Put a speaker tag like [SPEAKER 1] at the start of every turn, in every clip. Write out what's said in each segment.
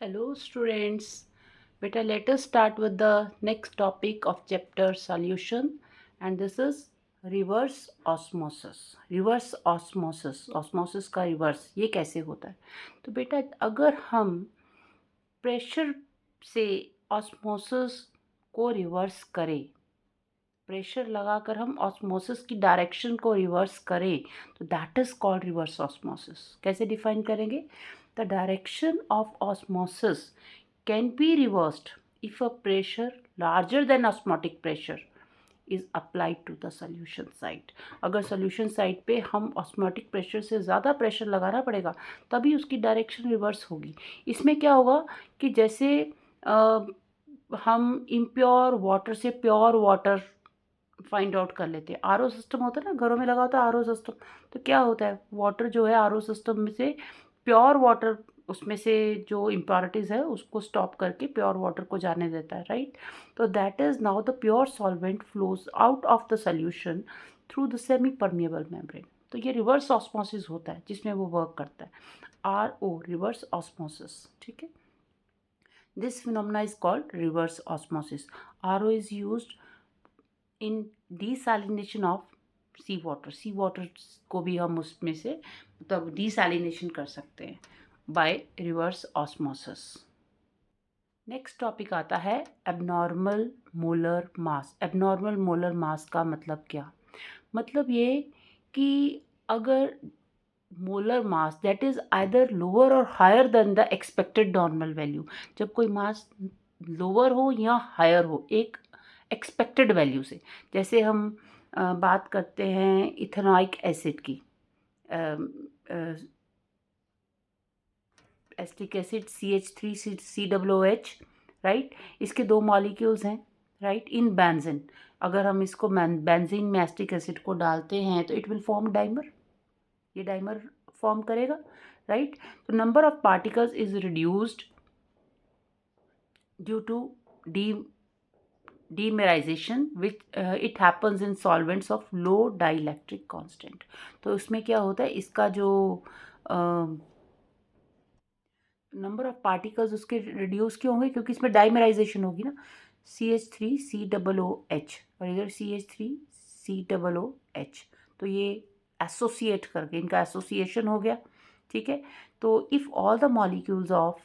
[SPEAKER 1] Hello students. Beta, let us start with the next topic of chapter solution, and this is reverse osmosis. Reverse osmosis, osmosis का reverse ये कैसे होता है? तो बेटा अगर हम प्रेशर से osmosis को रिवर्स करें, प्रेशर लगाकर हम ऑस्मोसिस की डायरेक्शन को रिवर्स करें तो that is called reverse osmosis. कैसे डिफाइन करेंगे? The direction of osmosis can be reversed if a pressure larger than osmotic pressure is applied to the solution site. अगर solution site पे हम osmotic pressure से ज़्यादा pressure लगाना पड़ेगा तभी उसकी direction reverse होगी. इसमें क्या होगा कि जैसे हम impure water से pure water फाइंड आउट कर लेते हैं. आरओ सिस्टम होता है ना, घरों में लगा होता है आरओ सिस्टम. तो क्या होता है, वाटर जो है आरओ सिस्टम में से प्योर वाटर, उसमें से जो इम्प्योरिटीज़ है उसको स्टॉप करके प्योर वाटर को जाने देता है, राइट. तो that is now the pure solvent flows out of the solution through the semi permeable membrane. तो ये रिवर्स ऑस्मोसिस होता है जिसमें वो वर्क करता है. RO, reverse osmosis. ठीक है. This phenomena is called reverse osmosis. RO is used in desalination of sea water. Sea water को भी हम उसमें से मतलब डीसैलिनेशन कर सकते हैं by reverse osmosis. Next topic आता है abnormal molar mass. Abnormal molar mass का मतलब क्या? मतलब ये कि अगर molar mass that is either lower और higher than the expected normal value. जब कोई मास लोअर हो या हायर हो एक एक्सपेक्टेड वैल्यू से, जैसे हम बात करते हैं इथेनॉइक एसिड की, एसिटिक एसिड CH3COOH, राइट. इसके दो मॉलिक्यूल्स हैं, राइट, इन बेंजीन. अगर हम इसको बेंजीन में एसिटिक एसिड को डालते हैं तो इट विल फॉर्म डाइमर. ये डाइमर फॉर्म करेगा, राइट. तो number of particles is reduced due to dimerization which it happens in solvents of low dielectric constant. तो उसमें क्या होता है, इसका जो नंबर ऑफ पार्टिकल्स उसके रिड्यूस क्यों होंगे? क्योंकि इसमें डाइमेराइजेशन होगी ना. CH3COOH और इधर CH3COOH. तो ये एसोसिएट करके इनका एसोसिएशन हो गया. ठीक है. तो if all the molecules of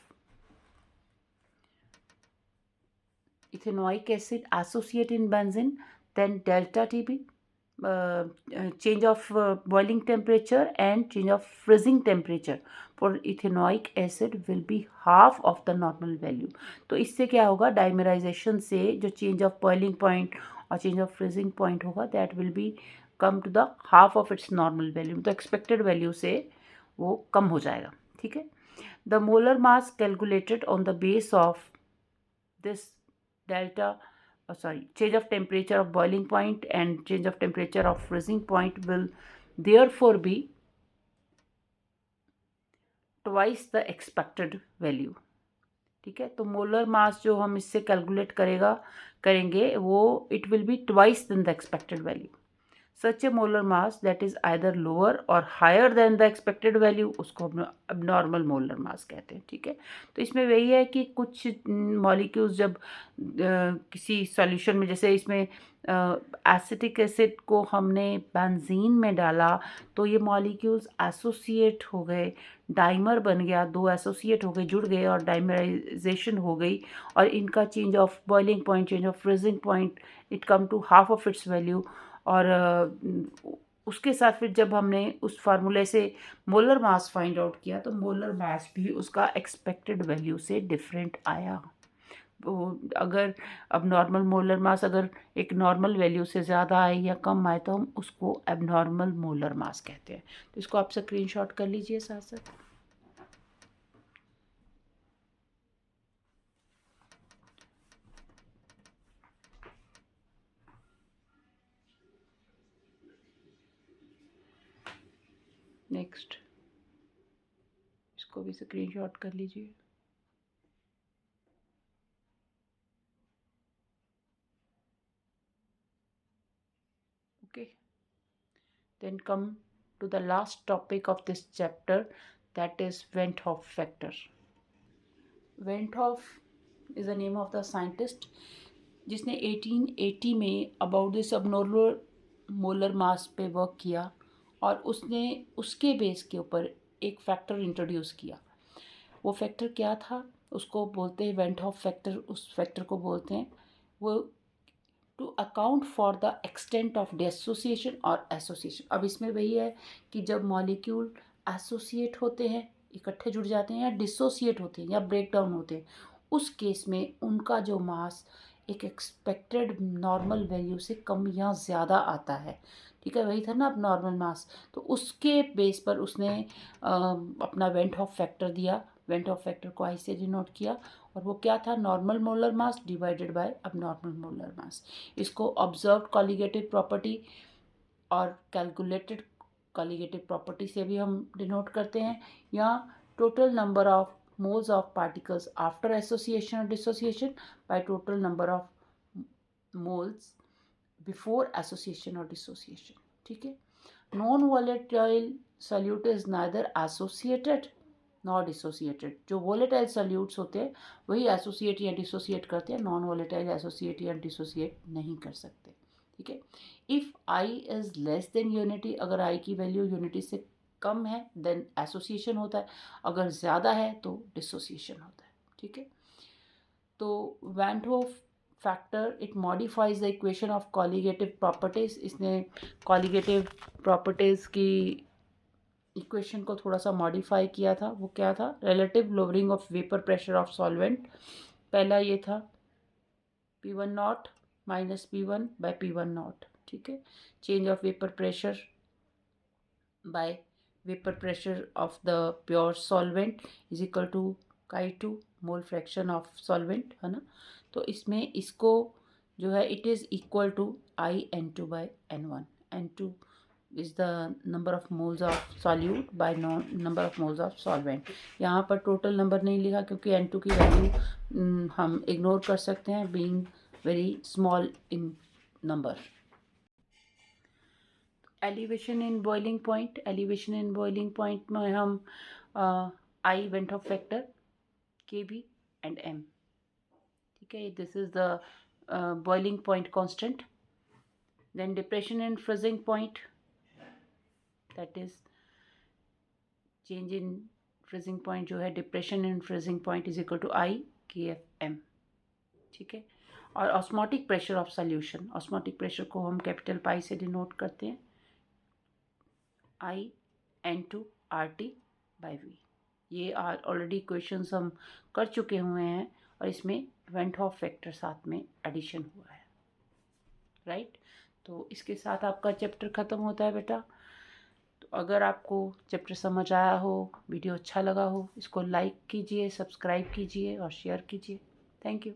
[SPEAKER 1] ethanoic acid associate in benzene, then delta TB, change of boiling temperature and change of freezing temperature for ethanoic acid will be half of the normal value. तो इससे क्या होगा, dimerisation से जो change of boiling point और change of freezing point होगा that will be come to the half of its normal value. तो expected value से वो कम हो जाएगा. ठीक है. The molar mass calculated on the base of this delta change of temperature of boiling point and change of temperature of freezing point will therefore be twice the expected value. ठीक है. तो मोलर मास जो हम इससे calculate करेंगे वो it will be twice than the expected value. Such a molar mass that is either lower और higher than the expected value उसको हम अबनॉर्मल मोलर मास कहते हैं. ठीक है. तो इसमें वही है कि कुछ मॉलिक्यूल्स जब किसी सॉल्यूशन में, जैसे इसमें एसिटिक एसिड को हमने बेंजीन में डाला तो ये मॉलिक्यूल्स एसोसिएट हो गए, डाइमर बन गया, दो एसोसिएट हो गए, जुड़ गए और डाइमराइजेशन हो गई और इनका change of boiling point, change of freezing point it come to half of its value. और उसके साथ फिर जब हमने उस फार्मूले से मोलर मास फाइंड आउट किया तो मोलर मास भी उसका एक्सपेक्टेड वैल्यू से डिफरेंट आया. तो अगर अब नॉर्मल मोलर मास अगर एक नॉर्मल वैल्यू से ज़्यादा आए या कम आए तो हम उसको एबनॉर्मल मोलर मास कहते हैं. तो इसको आप स्क्रीनशॉट कर लीजिए साथ साथ. नेक्स्ट इसको भी स्क्रीनशॉट कर लीजिए. Okay. Then come to the last topic of this chapter, that is Van't Hoff factor. Van't Hoff is the name of the scientist जिसने 1880 में about the subnormal molar mass पे वर्क किया और उसने उसके बेस के ऊपर एक फैक्टर इंट्रोड्यूस किया। वो फैक्टर क्या था? उसको बोलते हैं वेंट हॉफ फैक्टर। उस फैक्टर को बोलते हैं वो to account for the extent of dissociation और एसोसिएशन। अब इसमें वही है कि जब मॉलिक्यूल एसोसिएट होते हैं, इकट्ठे जुड़ जाते हैं, या डिसोसिएट होते हैं या ब्रेक डाउन होते हैं, उस केस में उनका जो मास एक एक्सपेक्टेड नॉर्मल वैल्यू से कम या ज़्यादा आता है। ठीक है, वही था ना अब नॉर्मल मास। तो उसके बेस पर उसने अपना वेंट हॉफ फैक्टर दिया। वेंट हॉफ फैक्टर को आई से डिनोट किया और वो क्या था? Normal molar mass divided by अब नॉर्मल मोलर मास। इसको ऑब्जर्व्ड कॉलिगेटिव प्रॉपर्टी और कैलकुलेटेड कॉलिगेटिव प्रॉपर्टी से भी हम डिनोट करते हैं, या total number of moles of particles after association or dissociation by total number of moles before association or dissociation। ठीक है, non volatile solute is neither associated not dissociated. जो volatile solutes होते हैं वही एसोसिएट या डिसोसिएट करते हैं, non volatile associate या डिसोसिएट नहीं कर सकते। ठीक है, if I is less than unity, अगर आई की वैल्यू यूनिटी से कम है देन एसोसिएशन होता है, अगर ज़्यादा है तो डिसोसिएशन होता है। ठीक है, तो Van't Hoff factor it modifies the equation of colligative properties. इसने कॉलिगेटिव प्रॉपर्टीज़ की इक्वेशन को थोड़ा सा मॉडिफाई किया था। वो क्या था? Relative lowering of vapour pressure of solvent. पहला ये था P1 not minus P1 bye P1 naught. ठीक है, change of vapour pressure by vapour pressure of the pure solvent is equal to Chi2 mole fraction of solvent, है ना। तो इसमें इसको जो है it is equal to IN2 by N1। N2 is the number of moles of solute by number of moles of solvent। यहाँ पर total number नहीं लिखा क्योंकि N2 की वैल्यू हम इग्नोर कर सकते हैं being very small in number. Elevation in boiling point. Elevation in boiling point में हम i van't Hoff factor KB and M। ठीक है, this is the boiling point constant. Then depression in freezing point, that is change in freezing point जो है depression in freezing point is equal to IKFM। ठीक है, और osmotic pressure of solution, osmotic pressure को हम capital pi से denote करते हैं IN2RT बाई V। ये ऑलरेडी क्वेश्चंस हम कर चुके हुए हैं और इसमें वेंट हॉफ फैक्टर साथ में एडिशन हुआ है, राइट। तो इसके साथ आपका चैप्टर ख़त्म होता है बेटा। तो अगर आपको चैप्टर समझ आया हो, वीडियो अच्छा लगा हो, इसको लाइक कीजिए, सब्सक्राइब कीजिए और शेयर कीजिए। Thank you.